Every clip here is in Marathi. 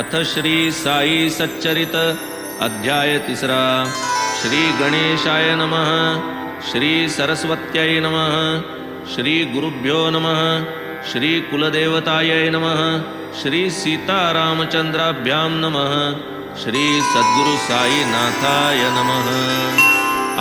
अथ श्री साई सच्चरित अध्याय 3. श्री गणेशाय नमः. श्री सरस्वत्यै नमः. श्री गुरुभ्यो नमः. श्री कुलदेवतायै नमः. श्री सीतारामचंद्राभ्यां नमः. श्री सद्गुरु साईनाथाय नमः.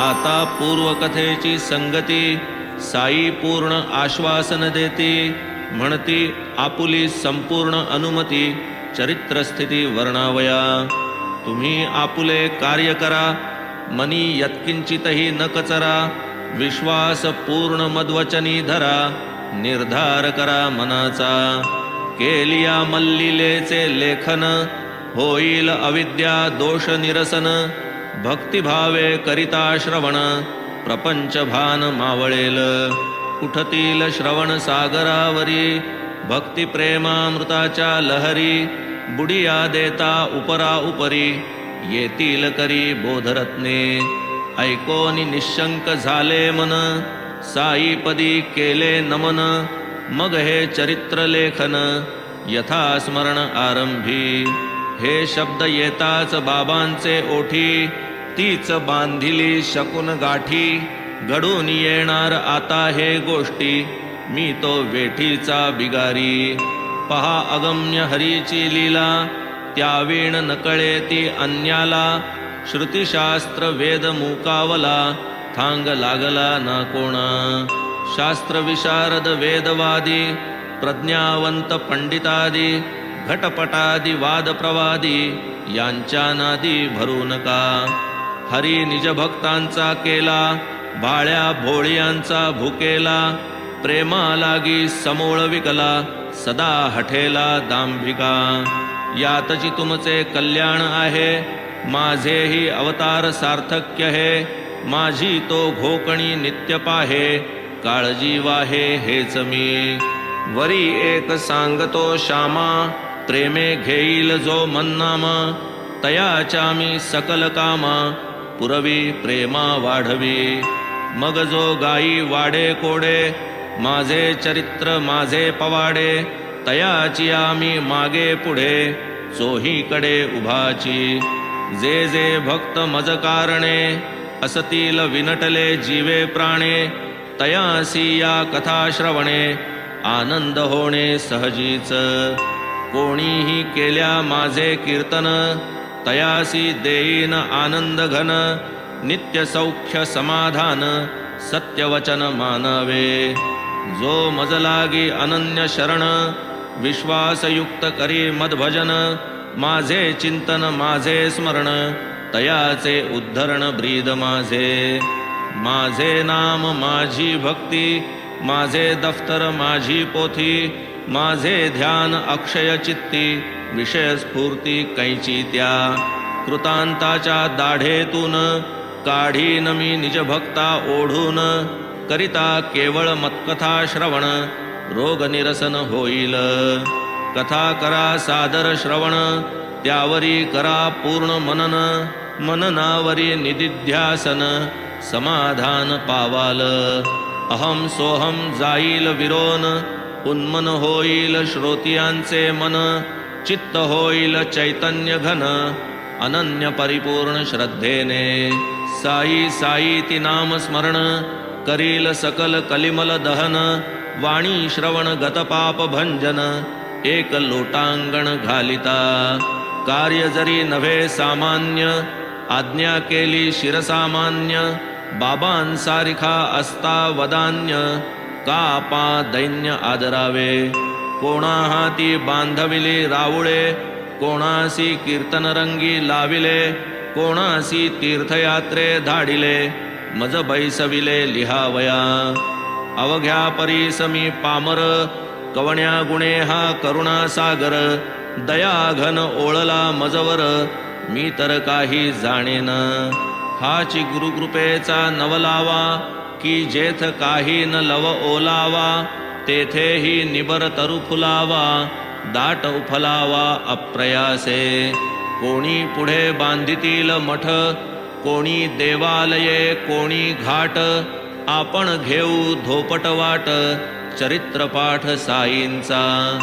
आता पूर्वकथेची संगती. साई पूर्ण आश्वासन देती. म्हणती आपुली संपूर्ण अनुमती. चरित्रस्थिती वर्णावया. तुम्ही आपुले कार्य करा. मनी यत्किंचितही न कचरा. विश्वास पूर्ण मद्वचनी धरा. निर्धार करा मनाचा. केलिया मल्लिलेचे लेखन. होईल अविद्या दोष निरसन. भक्तिभावे करिता श्रवण. प्रपंच भान मावळेल. उठतील श्रवण सागरावरी. भक्ती प्रेमामृताच्या लहरी. बुडिया देता उपरा उपरी. येतील करी बोधरत्ने. ऐकोनी निशंक झाले मन. साईपदी केले नमन. मग हे चरित्र लेखन. यथा स्मरण आरंभी. हे शब्द येताच बाबांचे ओठी. तीच बांधिली शकून गाठी. घडून येणार आता हे गोष्टी. मी तो वेठीचा बिगारी. पहा अगम्य हरीची लीला. त्यावीण नकळे ती अन्याला. श्रुतिशास्त्र वेद मुकावला. थांग लागला ना कोणा. शास्त्र विशारद वेदवादी. प्रज्ञावंत पंडितादी. घटपटादी वादप्रवादी. यांच्या नादी भरू नका. हरी निजभक्तांचा केला. भाळ्या भोळियांचा भुकेला. प्रेमा लागी समोळ विकला. सदा हठेला दांभिका. यातची तुमचे कल्याण आहे. माझेही अवतार सार्थक्य हे. माझी तो घोकणी नित्य पाहे. काळजी वाहे हेच मी. वरी एक सांगतो श्यामा. प्रेमे घेईल जो मन्नामा. तयाच्या मी सकल कामा. पुरवी प्रेमा वाढवी. मग जो गाई वाडे कोडे. माझे चरित्र माझे पवाडे. तयाची आम्ही मागे पुढे. चोहीकडे उभाची. जे जे भक्त मज कारणे. असतील विनटले जीवे प्राणे. तयासी या कथा श्रवणे. आनंद होणे सहजीच. कोणीही केल्या माझे कीर्तन. तयासी देईन आनंद घन. नित्य सौख्य समाधान. सत्यवचन मानावे. जो मज लागी अनन्य शरण. विश्वासयुक्त करी मदभजन. माझे चिंतन माझे स्मरण. तयाचे उद्धरण ब्रीद माझे. माझे नाम माझी भक्ती. माझे दफ्तर माझी पोथी. माझे ध्यान अक्षय चित्ती. विषय स्फूर्ती कैची त्या. कृतांताच्या दाढेतून. काढीन मी निज भक्ता ओढून. करिता केवळ मत्कथा श्रवण. रोग निरसन होईल. कथा करा सादर श्रवण. त्यावरी करा पूर्ण मनन. मननावरी निदिध्यासन. समाधान पावाल. अहम सोहम जाईल विरोन. उन्मन होईल श्रोतियांचे मन. चित्त होईल चैतन्य घन. अनन्य परिपूर्ण श्रद्धेने. साई साई ती नाम स्मरण. करील सकल कलिमल दहन. वाणी श्रवण गतपाप भंजन. एक लोटांगण घालिता. कार्य जरी नव्हे सामान्य. आज्ञा केली शिरसामान्य. बाबांसारिखा असता वदान्य. कापा दैन्य आदरावे. कोणा हाती बांधविले रावुळे. कोणासी कीर्तन रंगी लाविले. कोणासी तीर्थयात्रे धाडिले. मज बैसविले लिहावया. अवघ्या परीसमी पामर. कवण्या गुणे हा करुणा सागर. दया घन ओळला मजवर. मी तर काही जाणेन. हाची गुरुकृपेचा नवलावा. की जेथ काही न लव ओलावा. तेथेही निबर तरु फुलावा. दाट उफलावा अप्रयासे. कोणी पुढे बांधितील मठ. कोणी देवालये कोणी घाट. आपण घेऊ धोपट वाट. चरित्रपाठ साईंचा.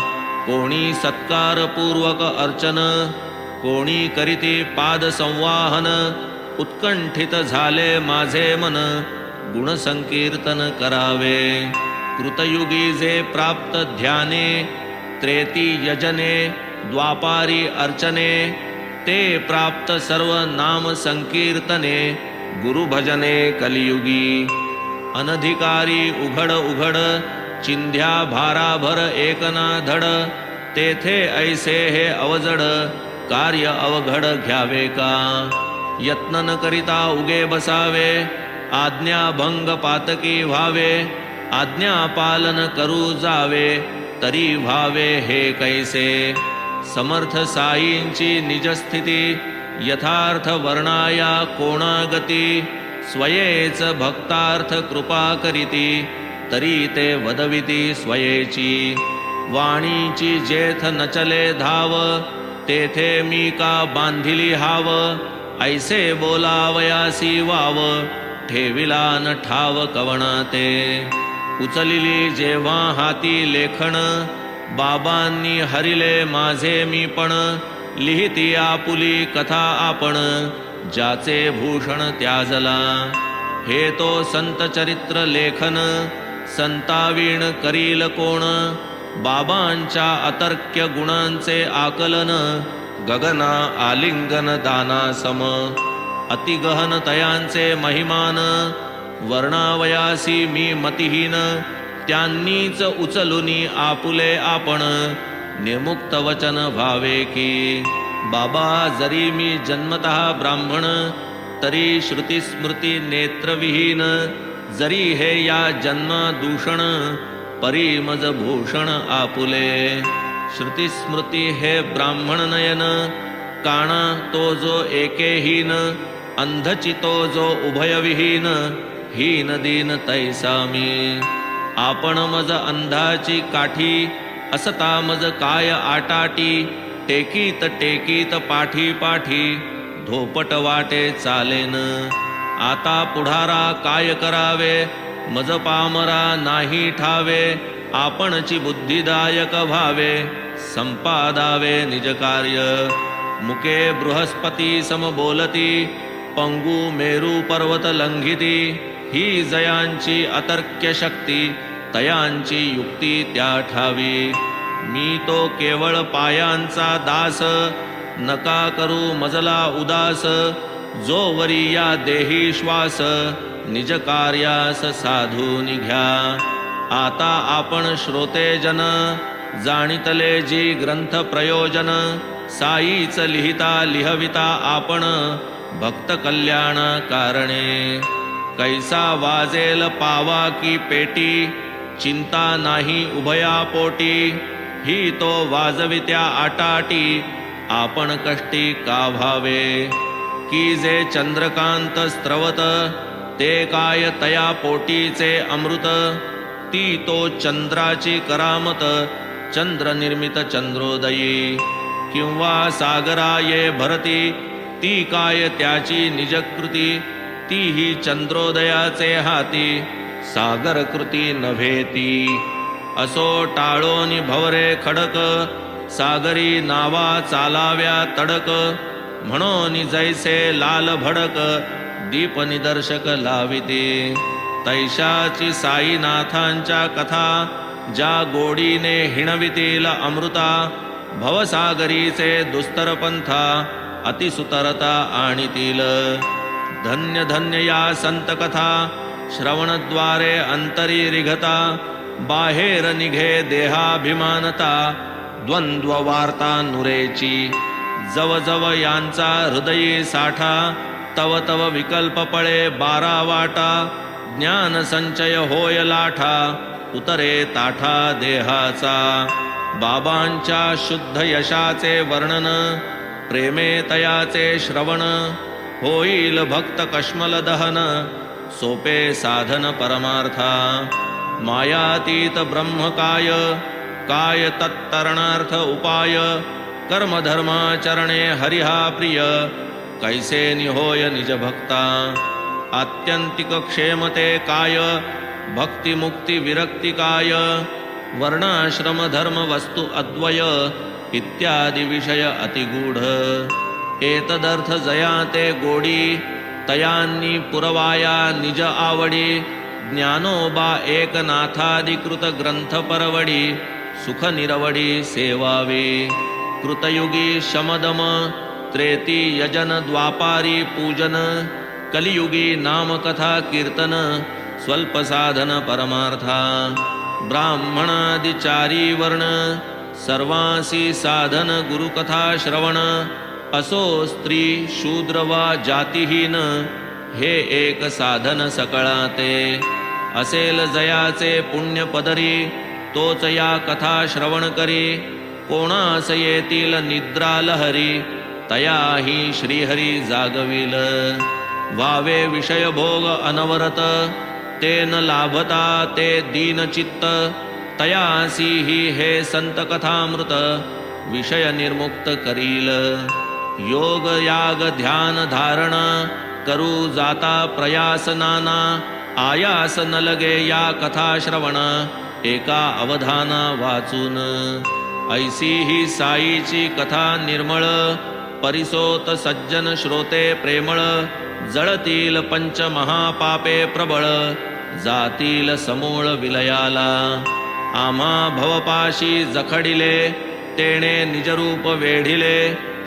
कोणी सत्कारपूर्वक अर्चन, कोणी करीती पाद संवाहन, उत्कंठित झाले माझे मन, गुणसंकीर्तन करावे. कृतयुगी जे प्राप्त ध्याने, त्रेती यजने, द्वापारी अर्चने, ते प्राप्त सर्व नाम संकीर्तने, गुरुभजने कलियुगी. अनधिकारी उघड उघड, चिंध्या भाराभर एकना धड, तेथे ऐसे हे अवजड, कार्य अवघड घ्यावे का. यत्न न करिता उगे बसावे, आज्ञाभंग पातकी व्हावे, आज्ञा पालन करू जावे, तरी व्हावे हे कैसे. समर्थ साईंची निजस्थिती, यथार्थ वर्णाया कोणागती, स्वयेच भक्तार्थ कृपा करीती, तरी ते वदविती स्वयेची. वाणीची जेथ नचले धाव, तेथे मी का बांधिली हाव, ऐसे बोलावयासी वाव, ठेविला न ठाव कवणा ते. उचलिली जेव्हा हाती लेखन, बाबांनी हरिले माझे मी पण, लिहिती आपुली कथा आपण, ज्याचे भूषण त्याजला. हे तो संत चरित्र लेखन, संतावीण करील कोण, बाबांच्या अतर्क्य गुणांचे आकलन, गगना आलिंगन दाना सम. अतिगहन तयांचे महिमान, वर्णावयासी मी मतिहीन, त्यांनीच उचलुनी आपुले आपण, निर्मुक्त वचन भावे की. बाबा जरी मी जन्मतः ब्राह्मण, तरी श्रुती स्मृती नेत्रविहीन, जरी हे या जन्मा दूषण, परी मज भूषण आपुले. श्रुती स्मृती हे ब्राह्मण नयन, काणा तो जो एकेहीन, अंधचितो जो उभयविहीन, हीन दीन तैसा मी. आपण मज अंधाची काठी, असता मज काय आटाटी, टेकीत टेकीत पाठी पाठी, धोपट वाटे चालेन. आता पुढारा काय करावे, मज पामरा नाही ठावे, आपणची बुद्धिदायक भावे, संपादावे निज कार्य. मुके बृहस्पती सम बोलती, पंगू मेरू पर्वत लंघिती, ही जयांची अतर्क्य शक्ती, तयांची युक्ती त्या ठावी. मी तो केवळ पायांचा दास, नका करू मजला उदास, जो वरी या देही श्वास, निज कार्यास साधू निघ्या. आता आपण श्रोतेजन, जाणितले जी ग्रंथ प्रयोजन, साईच लिहिता लिहविता आपण, भक्त कल्याण कारणे. कैसा वाजेल पावा की पेटी, चिंता नाही उभया पोटी, ही तो वाजवित्या आटाटी, आपण कष्टी का व्हावे. की जे चंद्रकांत स्त्रवत, ते काय तया पोटीचे अमृत, ती तो चंद्राची करामत, चंद्र निर्मित चंद्रोदयी. किंवा सागराये भरती, ती काय त्याची निजकृती, ती ही चंद्रोदयाचे हाती, सागरकृती नव्हेती. असो टाळोनी भवरे खडक, सागरी नावा चालाव्या तडक, म्हणोनी जैसे लाल भडक, दीप निदर्शक लाविते. तैशाची साईनाथांच्या कथा, ज्या गोडीने हिणवितील अमृता, भवसागरीचे दुस्तर पंथा, अतिसुतरता आणीतील. धन्य धन्य या संत कथा, श्रवणद्वारे अंतरी रिघता, बाहेर निघे देहाभिमानता, द्वंद्व वार्ता नुरेची. जव जव यांचा हृदयी साठा, तव तव विकल्प पळे 12 वाटा, ज्ञान संचय होय लाठा, उतरे ताठा देहाचा. बाबांच्या शुद्ध यशाचे वर्णन, प्रेमे तयाचे श्रवण, होईल भक्त कश्मल दहन, सोपे साधन परमार्था. मायातीत ब्रह्मकाय, काय तत्तरणार्थ उपाय, कर्मधर्माचरणे हरिहा प्रिय, कैसे निहोय निज भक्ता. आत्यंतिक क्षेमते काय, भक्तिमुक्ती विरक्ती काय, वर्णाश्रम धर्म वस्तु अद्वय इत्यादी विषय अतिगूढ एतदर्थ जया ते गोडी तयांनी पुरवाया निज आवडी ज्ञानोबा एकनाथाधिकृत ग्रंथ परवडी सुख निरवडी सेवावे कृतयुगी शमदम त्रेती यजन द्वापारी पूजन कलियुगी नामकथा कीर्तन स्वल्प साधन परमार्था ब्राह्मणादिचारी वर्ण सर्वांसी साधन गुरुकथा श्रवण असो स्त्री शूद्र वा जातिहीन हे एक साधन सकळाते असेल जयाचे पुण्य पदरी तोच या कथा श्रवण करी कोणास येतील निद्रा लहरी तयाही श्रीहरी जागविल वावे विषय भोग अनवरत ते न लाभता ते दीनचित्त तयासी ही हे संत कथामृत विषय निर्मुक्त करील योग याग ध्यान धारण करू जाता प्रयास नाना आयास न लगे या कथा श्रवण एका अवधाना वाचून ऐसी ही साईची कथा निर्मळ परिसोत सज्जन श्रोते प्रेमळ जळतील पंच महापापे प्रबळ जातील समूळ विलयाला आम्हा भवपाशी जखडिले तेणे निजरूप वेढिले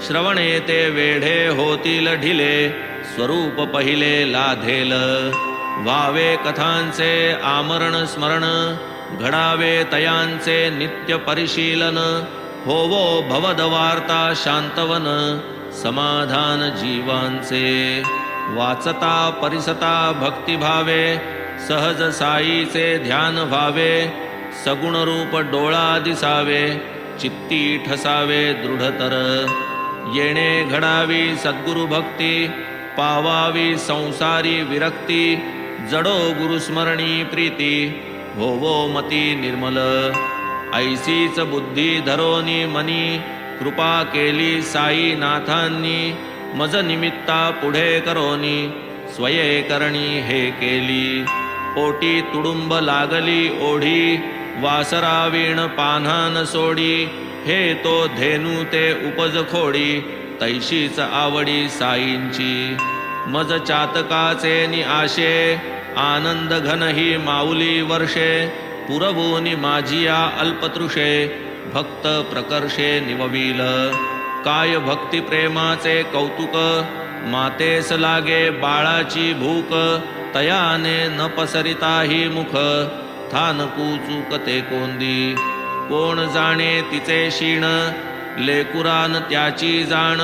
श्रवणे ते वेढे होतील ढिले स्वरूप पहिले लाधेल व्हावे कथांचे आमरण स्मरण घडावे तयांचे नित्य परिशीलन होवो भवदवार्ता शांतवन समाधान जीवांचे वाचता परिसता भक्तिभावे सहज साईचे ध्यान व्हावे सगुण रूप डोळा दिसावे चित्ती ठसावे दृढतर येणे घडावी सद्गुरु भक्ती पावावी संसारी विरक्ती जडो गुरुस्मरणी प्रीती होवो मती निर्मल ऐसीच बुद्धी धरोनी मनी कृपा केली साई नाथांनी मज निमित्ता पुढे करोनी स्वये करणी हे केली पोटी तुडुंब लागली ओढी वासरावीण पान्हान सोडी हे तो धेनू ते उपज खोडी तैशीच आवडी साईंची मज चातकाचे नि आशे आनंद घन ही माऊली वर्षे पुरवूनी माझिया अल्पतृषे भक्त प्रकर्षे निवविल काय भक्ती प्रेमाचे कौतुक मातेस लागे बाळाची भूक तयाने न पसरिताही मुख थानकू चूकते कोंदी कोण जाणे तिचे शीण लेकुरान त्याची जाण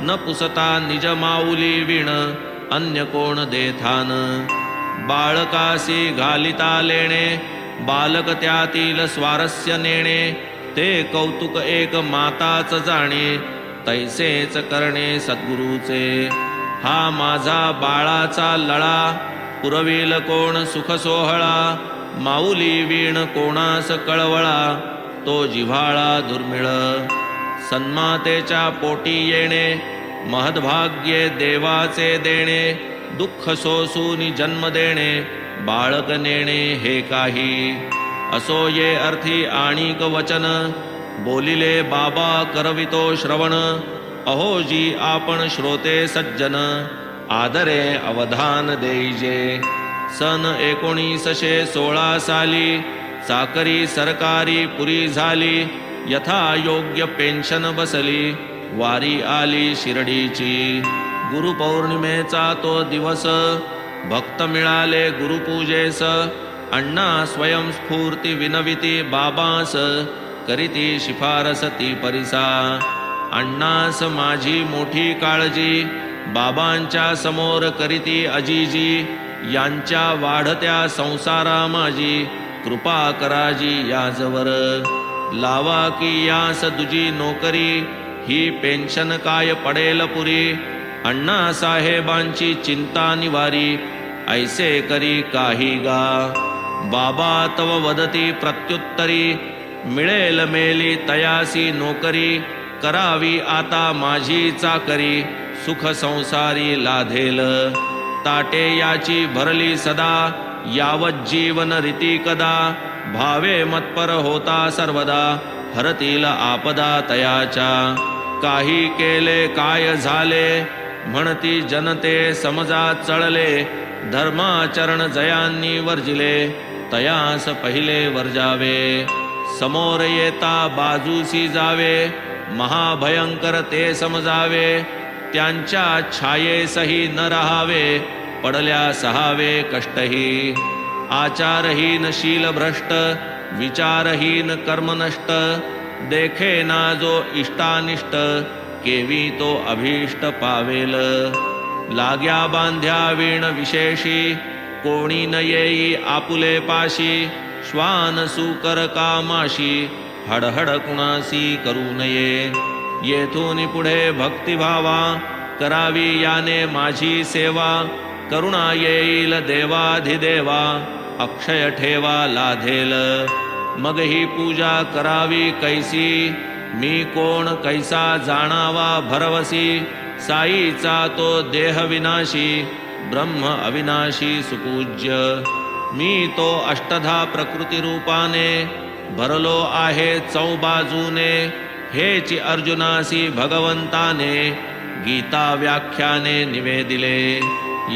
न पुसता निज माऊली विण अन्य कोण देथान बाळकासी घालिता लेणे बालक त्यातील स्वारस्य नेणे ते कौतुक एक माताच जाणे तैसेच करणे सद्गुरूचे हा माझा बाळाचा लळा पुरविल कोण सुख सोहळा माऊली वीण कोणास कळवळा तो जिव्हाळा दुर्मिळ सन्मातेच्या पोटी येणे महद्भाग्ये देवाचे देणे दुःख सोसूनी जन्म देणे बाळक नेणे हे काही असो ये अर्थी आणिक वचन बोलिले बाबा करवितो श्रवण अहो जी आपण श्रोते सज्जन आदरे अवधान देईजे सन 1916 साली चाकरी सरकारी पुरी झाली यथा योग्य पेन्शन बसली वारी आली शिर्डीची गुरुपौर्णिमेचा तो दिवस भक्त मिळाले गुरुपूजेस अण्णा स्वयंस्फूर्ती विनविती बाबास करीती शिफारस ती परिसा अण्णास माझी मोठी काळजी बाबांच्या समोर करीती अजीजी यांच्या वाढत्या संसारा माझी कृपा कराजी याजवर लावा की यास दुजी नोकरी ही पेन्शन काय पडेल पुरी अण्णा साहेबांची चिंता निवारी ऐसे करी काही गा बाबा तव वदती प्रत्युत्तरी मिळेल मेली तयासी नोकरी करावी आता माझी चाकरी सुख संसारी लाधेल ताटे याची भरली सदा यावत जीवन रीती कदा भावे मतपर होता सर्वदा, हरतील आपदा तयाच्या. काही केले काय झाले, म्हणती जनते समजा चळले. धर्माचरण जयांनी वर्जिले, तयास पहिले वर्जावे. समोर येता बाजूसी जावे, महाभयंकर ते समजावे. त्यांच्या छायेसही न राहावे, पडल्या सहावे कष्टही. आचारहीन शील भ्रष्ट, विचारहीन कर्मनष्ट. देखे ना जो इष्टानिष्ट, केवी तो अभीष्ट पावेल. लाग्या बांध्या वीण विशेषी, कोणी न येई आपुले पाशी. श्वान सुकर कामाशी, हडहड कुणासी करू नये. येथून पुढे भक्तिभावा, करावी याने माझी सेवा. करुणा येईल देवाधिदेवा, अक्षय ठेवा लाधेल. मग ही पूजा करावी कैसी, मी कोण कैसा जाणावा भरवसी. साईचा तो देह विनाशी, ब्रह्म अविनाशी सुपूज्य. मी तो अष्टधा प्रकृती रूपाने, भरलो आहे चौबाजूने. हेची अर्जुनासी भगवंताने, गीता व्याख्याने निवेदिले.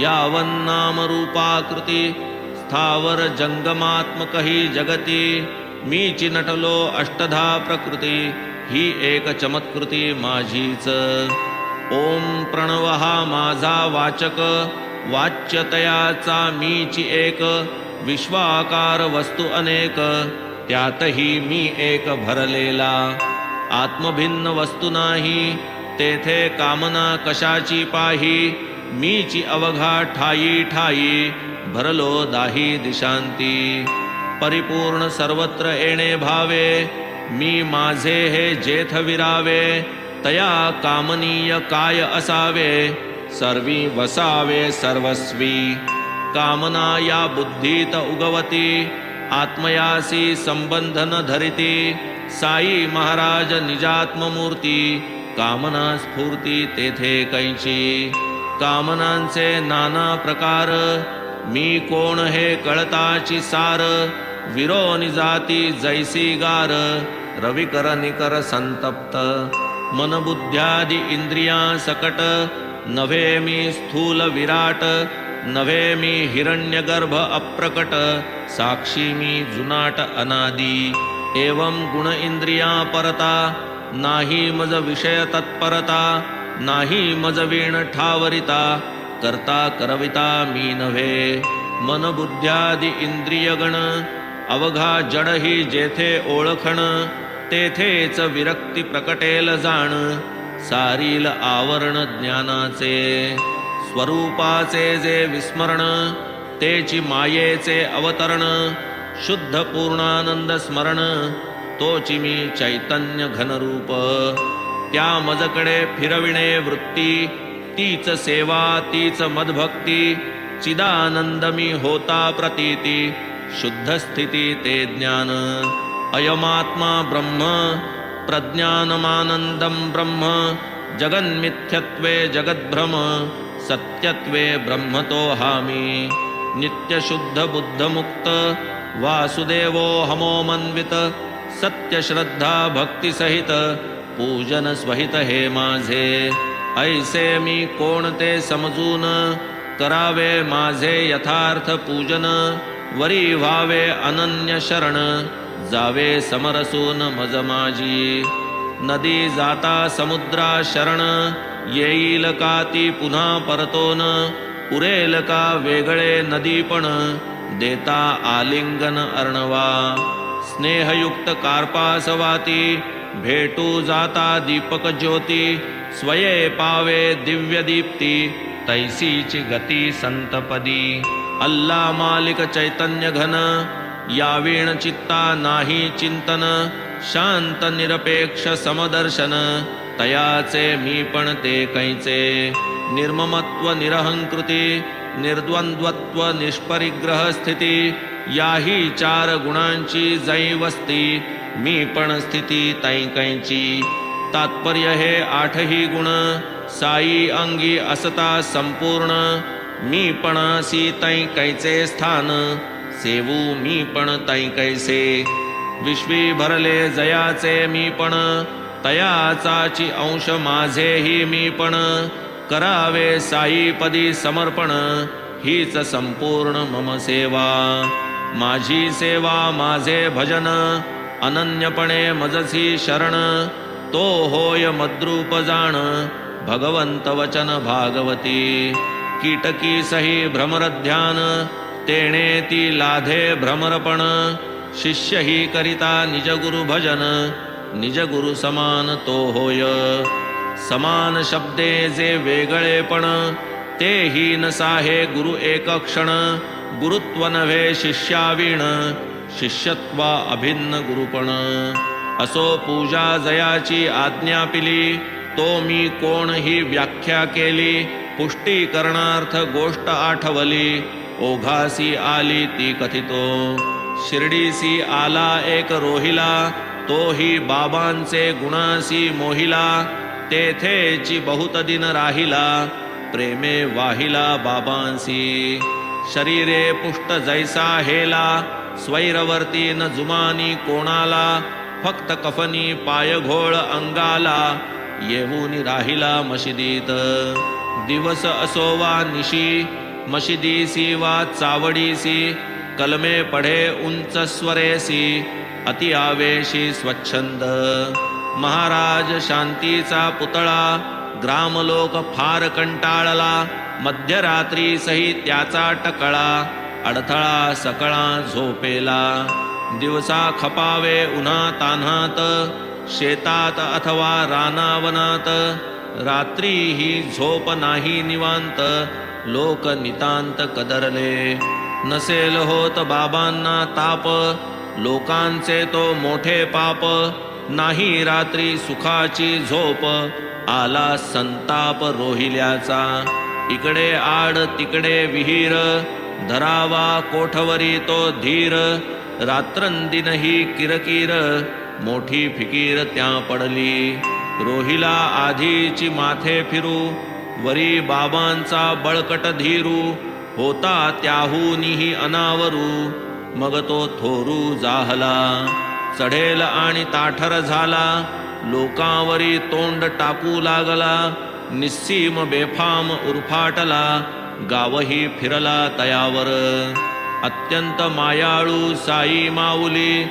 यावन्नाम रूपाकृती, स्थावर जंगमात्मक ही जगती. मीची नटलो अष्टधा प्रकृती, ही एक चमत्कृती माझीच. ओम प्रणव हा माझा वाचक, वाच्यतयाचा मीची एक. विश्वाकार वस्तू अनेक, त्यातही मी एक भरलेला. आत्मभिन्न वस्तू नाही, तेथे कामना कशाची पाही. मीची अवघा ठायी ठायी, भरलो दाही दिशांती. परिपूर्ण सर्वत्र येणे भावे, मी माझे हे जेथ विरावे. तया कामनीय काय असावे, सर्वी वसावे सर्वस्वी. कामना या बुद्धीत उगवती, आत्मयासी संबंधन धरिती. साई महाराज निजात्ममूर्ती, कामना स्फूर्ती तेथे कैची. कामनांचे नाना प्रकार, मी कोण हे कळताची सार. विरोनी जाती जैसी गार, रविकर निकर संतप्त. मनबुद्ध्यादि इंद्रिया सकट, नव्हे मी स्थूल विराट. नव्हे मी हिरण्यगर्भ अप्रकट, साक्षी मी जुनाट अनादी. एवं गुण इंद्रिया परता, नाही मज विषय तत्परता. नाही मज वीण ठावरिता, करता करविता मी नव्हे. मन बुद्ध्यादि इंद्रियगण, अवघा जड ही जेथे ओळखण. तेथेच विरक्ती प्रकटेल जाण, सारील आवरण ज्ञानाचे. स्वरूपाचे जे विस्मरण, तेची मायेचे अवतरण. शुद्ध पूर्णानंद स्मरण, तोची मी चैतन्य घनरूप. त्या मजकडे फिरविणे वृत्ती, तीच सेवा तीच मदभक्ती. चिदानंद मी होता प्रतीती, शुद्ध स्थिती ते ज्ञान. अयमात्मा ब्रह्म, प्रज्ञानमानंदं ब्रह्म. जगन्मिथ्यत्वे जगद्भ्रम, सत्यत्वे ब्रह्मतो हामी. नित्यशुद्ध बुद्धमुक्त, वासुदेवो हमोमन्वित. सत्यश्रद्धा भक्तिसहित, पूजन स्वहित हे माझे. ऐसे मी कोणते समजून, करावे माझे यथार्थ पूजन. वरी व्हावे अनन्य शरण, जावे समरसून मज माझी. नदी जाता समुद्रा शरण, येईल का ती पुन्हा परतोन. उरेल का वेगळे नदीपण, देता आलिंगन अर्णवा. स्नेहयुक्त कार्पासवाती, भेटू जाता दीपक ज्योती. स्वये पावे दिव्य दीप्ती, तैसीची गती संतपदी. अल्ला मालिक चैतन्य घन, यावीण चित्ता नाही चिंतन. शांत निरपेक्ष समदर्शन, तयाचे मी पण ते कैचे. निर्ममत्व निरहंकृती, निर्द्वंद्वत्व निष्परिग्रह स्थिती. याही चार गुणांची जै वस्ती, मी पण स्थिती तै कैची. तात्पर्य हे आठही गुण, साई अंगी असता संपूर्ण. मी पणासी तै कैचे स्थान, सेवू मी पण तै कैसे. विश्वी भरले जयाचे मी पण, तयाचाची अंश माझेही मी पण. करावे साईपदी समर्पण, हीच संपूर्ण मम सेवा. माझी सेवा माझे भजन, अनन्यपणे मजसी शरण. तो होय मद्रूप जाण, भगवंत वचन भागवती. कीटकी सही भ्रमर ध्यान, तेणे ती लाधे भ्रमरपण. शिष्य ही करिता निज गुरु भजन, निज गुरु समान तो होय. समान शब्दे जे वेगळेपण, तेही नसाहे गुरु एक क्षण. गुरुत्व नव्हे शिष्यावीण, शिष्यत्वा अभिन्न गुरुपण. असो पूजा जयाची आज्ञा पिली, तो मी कोण ही व्याख्या केली. पुष्टी करणार्थ गोष्ट आठवली, ओघासी आली ती कथितो. शिर्डीसी आला एक रोहिला, तोही बाबांचे गुणासी मोहिला. तेथेची बहुत दिन राहिला, प्रेमे वाहिला बाबांसी. शरीरे पुष्ट जैसा हेला, स्वैरवर्ती न जुमानी कोणाला. फक्त कफनी पाय घोळ अंगाला, येऊनी राहिला मशिदीत. दिवस असो वा निशी, मशिदीसी वा चावडीसी. कलमे पढे उंच स्वरेसी, अति आवेशी स्वच्छंद. महाराज शांतीचा पुतळा, ग्रामलोक फार कंटाळला. मध्यरात्री सही त्याचा टकळा, अडथळा सकळा झोपेला. दिवसा खपावे उन्हा तान्हात, शेतात अथवा रानावनात. रात्री ही झोप नाही निवांत, लोक नितांत कदरले. नसेल होत बाबांना ताप, लोकांचे तो मोठे पाप. नाही रात्री सुखाची झोप, आला संताप रोहिल्याचा. इकडे आड तिकडे विहीर, धरावा कोठवरी तो धीर. रात्रंदिनही किरकिर, मोठी फिकीर त्या पडली. रोहिला आधीची माथे फिरू, वरी बाबांचा बळकट धीरू. होता त्याहूनही अनावरू, मग तो थोरू जाहला. चढेल आणि ताठर झाला, लोकांवरी तोंड टाकू लागला. निस्सीम बेफाम उरफाटला, गावही फिरला तयावर. अत्यंत मायाळू साई माऊली,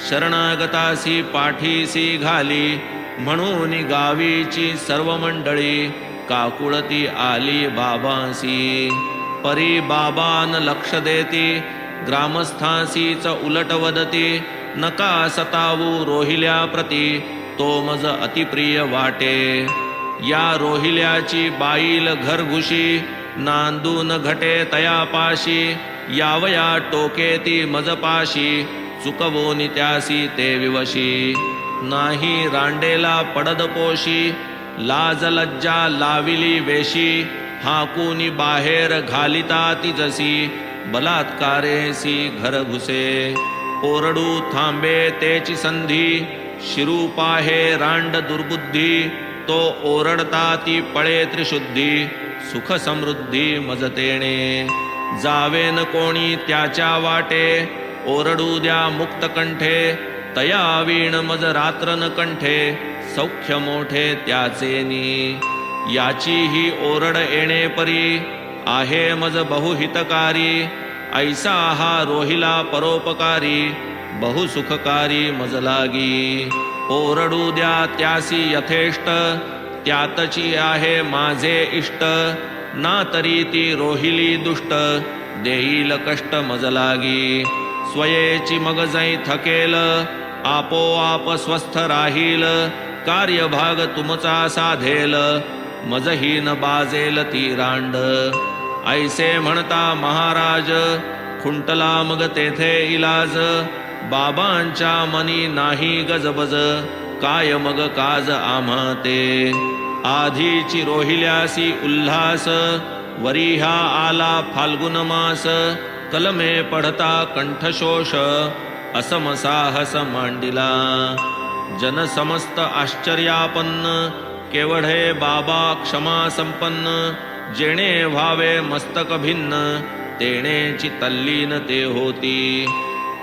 शरणागतासी पाठीसी घाली. म्हणून गावीची सर्व मंडळी, काकुळती आली बाबांसी. परी बाबान लक्ष देती, ग्रामस्थांसीच उलट वदती. नका सतावू रोहिल्या प्रती, तो मज अतिप्रिय वाटे. या रोहिल्याची बाईल घरघुशी, नांदून घटे तयापाशी. यावया टोके ती मजपाशी, चुकवोनी त्यासी ते विवशी. नाही रांडेला पडद पोशी, लाज लज्जा लाविली वेशी. हाकूनी बाहेर घालिता ती जशी, बलात्कारेसी घर घुसे. ओरडू थांबे तेची संधी, शिरू पाहे रांड दुर्बुद्धी. तो ओरडता ती पळे त्रिशुद्धी, सुख समृद्धी मजतेणे. जावेन कोणी त्याच्या वाटे, ओरडू द्या मुक्त कंठे. तया वीण मज रात्रन कंठे, सौख्य मोठे त्याचेनी. याची ही ओरड येणे परी, आहे मज बहुहितकारी. ऐसा हा रोहिला परोपकारी, बहुसुखकारी मज लागी. ओरडू द्या त्यासी यथेष्ट, त्यातची आहे माझे इष्ट. ना तरी ती रोहिली दुष्ट, देईल कष्ट मज लागी. स्वयेची मग जै थकेल, आपोआप स्वस्थ राहील. कार्यभाग तुमचा साधेल, मजहीन बाजेल ती रांड. ऐसे म्हणता महाराज, खुंटला मग तेथे इलाज. बाबांच्या मनी नाही गजबज, काय मग काज आम्हा ते. आधीची रोहिल्यासी उल्हास, वरी हा आला फाल्गुन मास. कलमे पढता कंठशोष, असम साहस मांडिला. जन समस्त आश्चर्यापन्न, केवढे बाबा क्षमा संपन्न. जेणे व्हावे मस्तक भिन्न, तेणेची तल्लीन ते होती.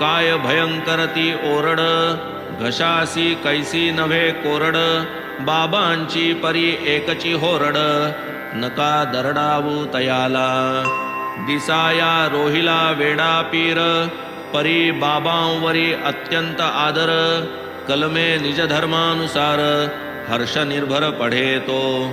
काय भयंकर ती ओरड, घशासी कैसी नव्हे कोरड, बाबांची परी एकची होरड, नका दरडावू तयाला. दिसाया रोहिला वेडा पीर, परी बाबांवरी अत्यंत आदर, कलमे निज धर्मानुसार, हर्ष निर्भर पढे तो.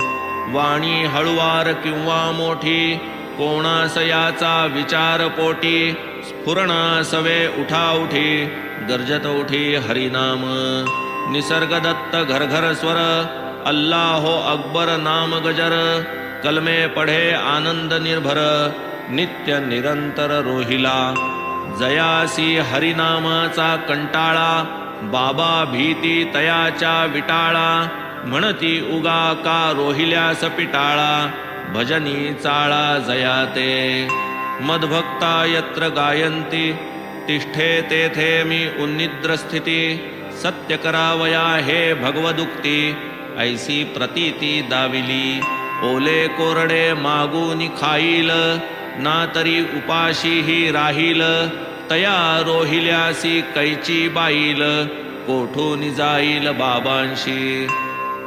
वाणी हळुवार किंवा मोठी, कोणास याचा विचार पोटी, स्फुरणासवे उठाउठी, गर्जत उठी हरिनाम. निसर्ग दत्त घरघर स्वर, अल्लाहो अकबर नाम गजर, कलमे पढे आनंद निर्भर, नित्य निरंतर रोहिला. जयासी हरिनामाचा कंटाळा, बाबा भीती तयाच्या विटाळा, म्हणती उगा का रोहिल्यास पिटाळा, भजनी चाळा जयाते. मदभक्ता यत्र गायंती, तिष्ठे तेथे मी उन्निद्र स्थिती, सत्य करावया हे भगवदुक्ती, ऐसी प्रतीती दाविली. ओले कोरडे मागून खाईल, ना तरी उपाशीही राहील, तया रोहिल्यासी कैची बाईल, कोठून जाईल बाबांशी.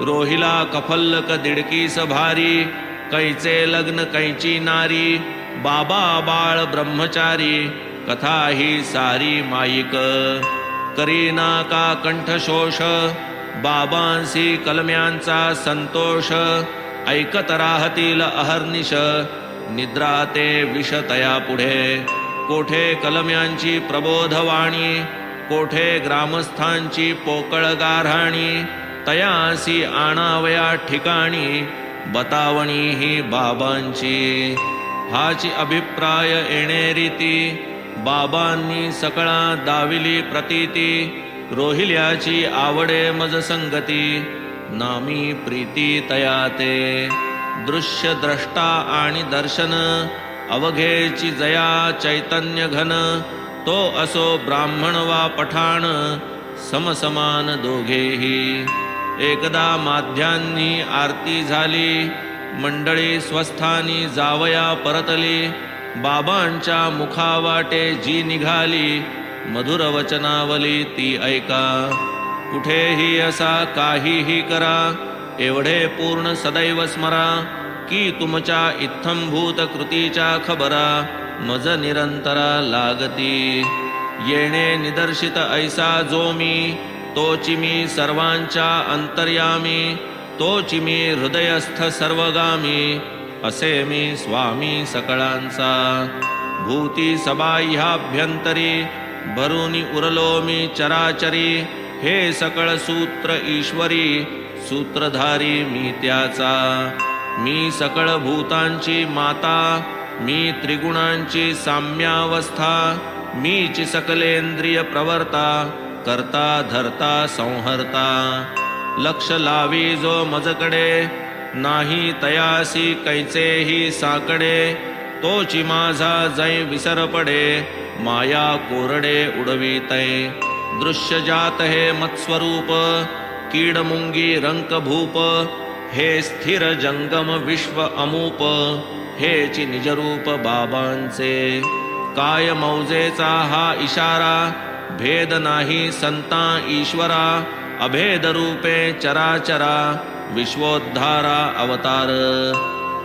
रोहिला कफल्लक दिडकीस भारी, कैचे लग्न कैची नारी, बाबा बाळ ब्रह्मचारी, कथा ही सारी माईक. करीना का कंठशोष, बाबांसी कलम्यांचा संतोष, ऐकत राहतील अहर्निश, निद्रा ते विष तया पुढे. कोठे कलम्यांची प्रबोधवाणी, कोठे ग्रामस्थांची पोकळ गाऱ्हाणी, तयासी आणावया ठिकाणी, बतावणी ही बाबांची. हाची अभिप्राय येणे रीती, बाबांनी सकळा दाविली प्रतीती, रोहिल्याची आवडे मज संगती, नामी प्रीती तयाते. दृश्य द्रष्टा आणि दर्शन, अवघेची जया चैतन्य घन, तो असो ब्राह्मण वा पठाण, समसमान दोघेही. एकदा माध्यांनी आरती झाली, मंडळी स्वस्थानी जावया परतली, बाबांच्या मुखावाटे जी निघाली, मधुर वचनावली ती ऐका. कुठेही असा काहीही करा, एवढे पूर्ण सदैव स्मरा, की तुमच्या इत्थंभूत कृतीच्या खबरा, मज निरंतरा लागती. येणे निदर्शित ऐसा जो मी, तोची मी सर्वांच्या अंतर्यामी, तोची मी हृदयस्थ सर्वगामी, असे मी स्वामी सकळांचा. भूती सबाह्याभ्यंतरी, भरुनी उरलो मी चराचरी, हे सकळ सूत्र ईश्वरी, सूत्रधारी मी त्याचा. मी सकळ भूतांची माता, मी त्रिगुणांची साम्यावस्था, मीच सकलेंद्रिय प्रवर्ता, करता धरता संहर्ता. लक्ष लावी जो मजकडे, नाही तयासी कैचेही साकडे, तोची माझा जै विसर पडे, माया कोरडे उडवितै. दृश्य जात हे मत्स्वरूप, कीड मुंगी रंक भूप, हे स्थिर जंगम विश्व अमूप, हेची निजरूप बाबांचे. काय मौजेचा हा इशारा, भेद नाही संता ईश्वरा, अभेद रूपे चराचरा, विश्वोद्धारा अवतार.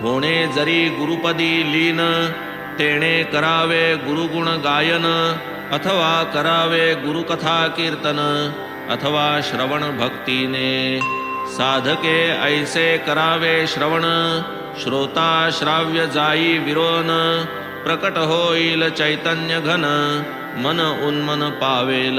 होणे जरी गुरुपदी लीन, तेणे करावे गुरुगुण गायन, अथवा करावे गुरुकथा कीर्तन, अथवा श्रवण भक्तीने. साधके ऐसे करावे श्रवण, श्रोता श्राव्य जाई विरोन, प्रकट होईल चैतन्य घन, मन उन्मन पावेल.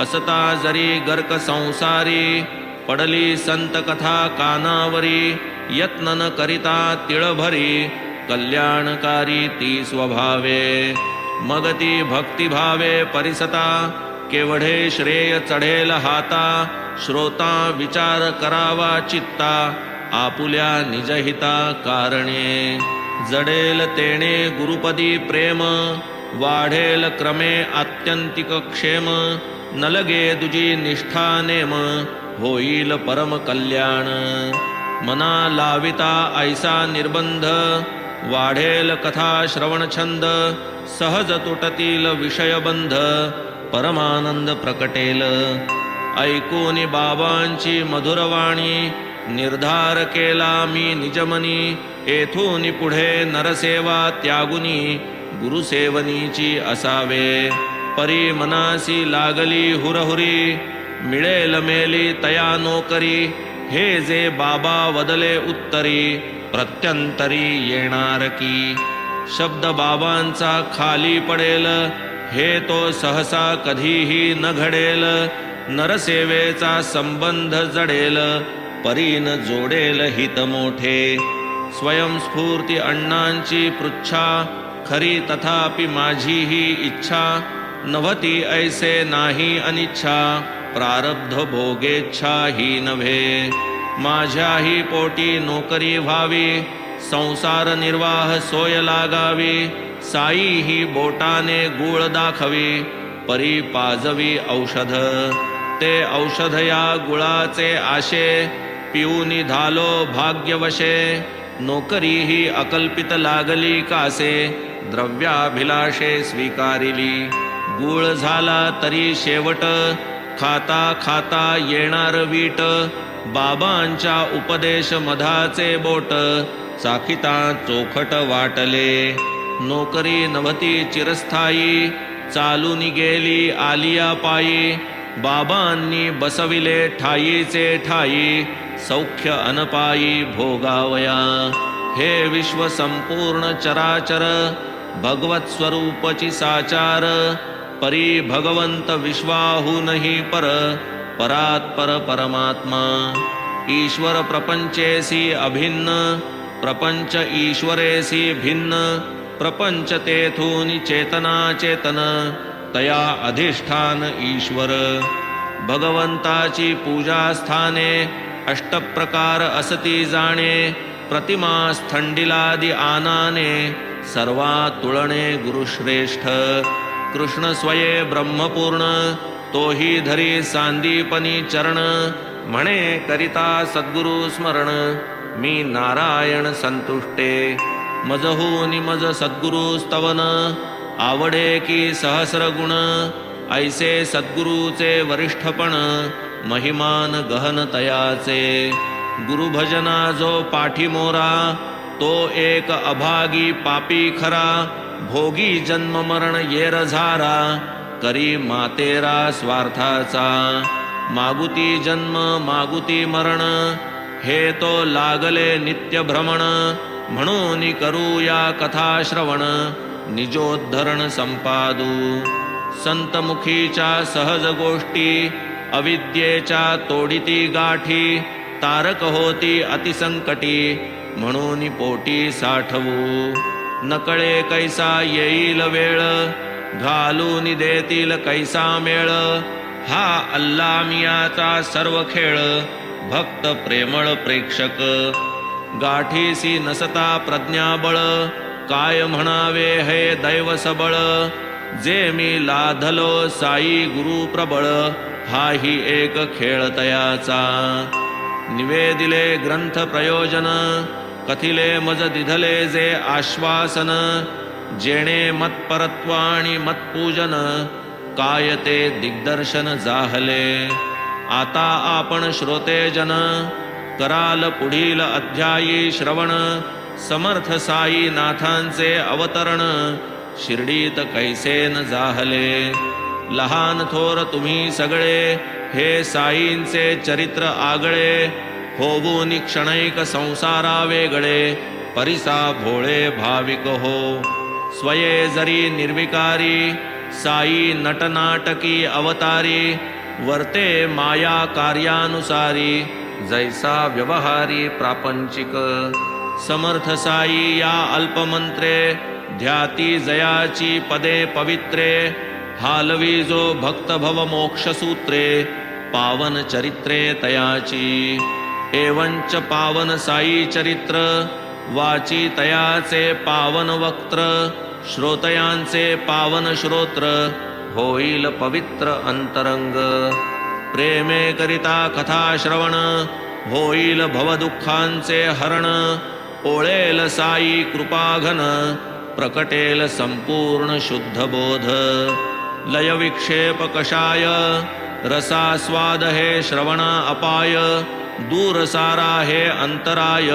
असता जरी गर्क संसारी, पडली संत कथा कानावरी, यत्न न करिता तिळभरी, कल्याणकारी ती स्वभावे. मग ती भक्तिभावे परिसता, केवढे श्रेय चढेल हाता, श्रोता विचार करावा चित्ता, आपुल्या निजहिता कारणे. जडेल तेणे गुरुपदी प्रेम, वाढेल क्रमे आत्यंतिक क्षेम, न लगे दुजी निष्ठा नेम, होईल परम कल्याण. मना लाविता ऐसा निर्बंध, वाढेल कथा श्रवण छंद, सहज तुटतील विषयबंध, परमानंद प्रकटेल. ऐकूनी बाबांची मधुरवाणी, निर्धार केला मी निजमनी. येथून पुढे नरसेवा त्यागुनी, गुरुसेवनीची असावे. परी मनासी लागली हुरहुरी, मिळेल मेली तया नोकरी. हे जे बाबा वदले उत्तरी, प्रत्यंतरी येणार की. शब्द बाबांचा खाली पडेल, हे तो सहसा कधीही न घडेल. नरसेवेचा संबंध जडेल, परीन जोडेल हित मोठे. स्वयंस्फूर्ती अण्णांची पृच्छा, खरी तथापि माझी ही इच्छा. नव्हती ऐसे नाही अनिच्छा, प्रारब्ध भोगेच्छा ही नव्हे. माझ्याही पोटी नोकरी व्हावी, संसार निर्वाह सोय लागावी. साई ही बोटाने गूळ दाखवी, परी पाजवी औषध. ते औषध या गुळाचे आशे, पिऊनी धालो भाग्यवशे. नोकरी ही अकल्पित लागली कासे, द्रव्याभिलाषे स्वीकारिली. गूळ झाला तरी शेवट, खाता खाता येणार वीट. बाबांच्या उपदेश मधाचे बोट, चाकिता चोखट वाटले. नोकरी नव्हती चिरस्थायी, चालून गेली आलिया पायी. बाबांनी बसविले ठायीचे ठायी, सौख्य अनपायी भोगावया. हे विश्व संपूर्ण चराचर, भगवत स्वरूपची साचार. परी भगवंत विश्वाहूनही पर, परात्पर परमात्मा. ईश्वर प्रपंचेसी अभिन्न, प्रपंच ईश्वरेसी भिन्न. प्रपंच तेथून चेतना चेतन, तया अधिष्ठान ईश्वर. भगवंताची पूजा स्थाने, अष्टप्रकार असती जाणे. प्रतिमा स्थंडिलादि आनाने, सर्वा तुळणे गुरुश्रेष्ठ. कृष्ण स्वये ब्रह्मपूर्ण, तोही धरी सांदीपनी चरण. म्हणे करिता सद्गुरु स्मरण, मी नारायण संतुष्टे. मजहूनि मज सद्गुरु स्तवन, आवडे की सहस्र गुण. ऐसे सद्गुरूचे वरिष्ठपण, महिमान गहन तयाचे. गुरुभजना जो पाठीमोरा, तो एक अभागी पापी खरा. भोगी जन्म मरण येर झारा, करी मातेरा स्वार्थाचा. मागुती जन्म मागुती मरण, हे तो लागले नित्य भ्रमण. म्हणून करूया कथा श्रवण, निजोद्धरण संपादू. संतमुखीच्या सहज गोष्टी, अविद्येच्या तोडिती गाठी. तारक होती अतिसंकटी, म्हणून पोटी साठवू. नकळे कैसा येईल वेळ, घालून देतील कैसा मेळ. हा अल्ला मियाचा सर्व खेळ, भक्त प्रेमळ प्रेक्षक. गाठीसी नसता प्रज्ञाबळ, काय म्हणावे हे दैव सबळ. जे मी लाधलो साई गुरु प्रबळ, हाही एक खेळ तयाचा. निवेदिले ग्रंथ प्रयोजन, कथिले मज दिधले जे आश्वासन. जेणे मत्परत्वाणी मतपूजन, काय ते दिग्दर्शन जाहले. आता आपण श्रोतेजन, कराल पुढील अध्यायी श्रवण. समर्थ साई नाथांचे अवतरण, शिर्डीत कैसेन जाहले. लहान थोर तुम्ही सगळे, हे साईंचे चरित्र आगळे. होऊन क्षणैक संसारा वेगळे, परिसा भोळे भाविक हो. स्वये जरी निर्विकारी, साई नटनाटकी अवतारी. वर्ते माया कार्यानुसारी, जैसा व्यवहारी प्रापंचिक. समर्थ साई या अल्पमंत्रे, ध्याती जयाची पदे पवित्रे. हालवी जो भक्त भव मोक्षसूत्रे, पावन चरित्रे तयाची. एवंच पावन साई चरित्र, वाची तयाचे पावन वक्त्र. श्रोतयांचे पावन श्रोत्र, होईल पवित्र अंतरंग. प्रेमे करिता कथा श्रवण, होईल भवदुःखांचे हरण. ओळेल साई कृपाघन प्रकटेल संपूर्ण शुद्ध बोध लय विक्षेप कषाय रसास्वाद हे श्रवण अपाय दूर सारा हे अंतराय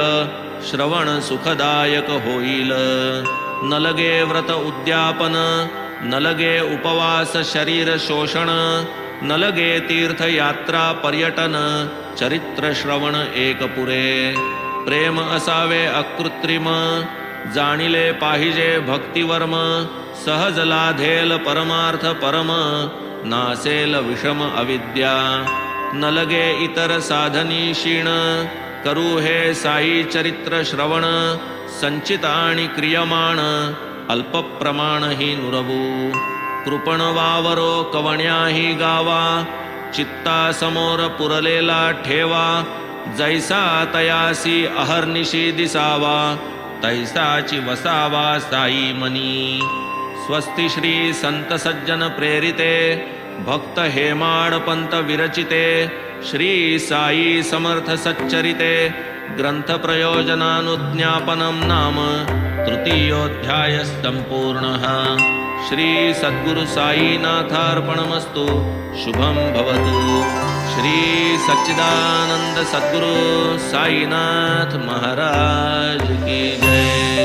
श्रवण सुखदायक होईल न लगे व्रत उद्यापन न लगे उपवास शरीर शोषण न लगे तीर्थयात्रा पर्यटन चरित्र श्रवण एक पुरे प्रेम असावे अकृत्रिम जाणिले पाहिजे भक्तिवर्म सहज लाधेल परमार्थ परम नासेल विषम अविद्या न लगे इतर साधनी क्षीण करू हे साई चरित्र श्रवण संचित आणि क्रियमाण अल्प प्रमाण ही नुरवू कृपण वावरो कवण्याही गावा चित्ता समोर पुरलेला ठेवा जैसा तयासी अहर्निशी दिसावा तैसाची वसावा साई मनी स्वस्ति श्री संत सज्जन प्रेरिते भक्त हेमाड पंत विरचिते श्री साई समर्थ सच्चरिते ग्रंथ प्रयोजनानुज्ञापनं नाम तृतीयोऽध्याय संपूर्णः श्री सद्गुरु साईनाथार्पणमस्तु शुभं भवतु श्री सच्चिदानंद सद्गुरु साईनाथ महाराज की जय।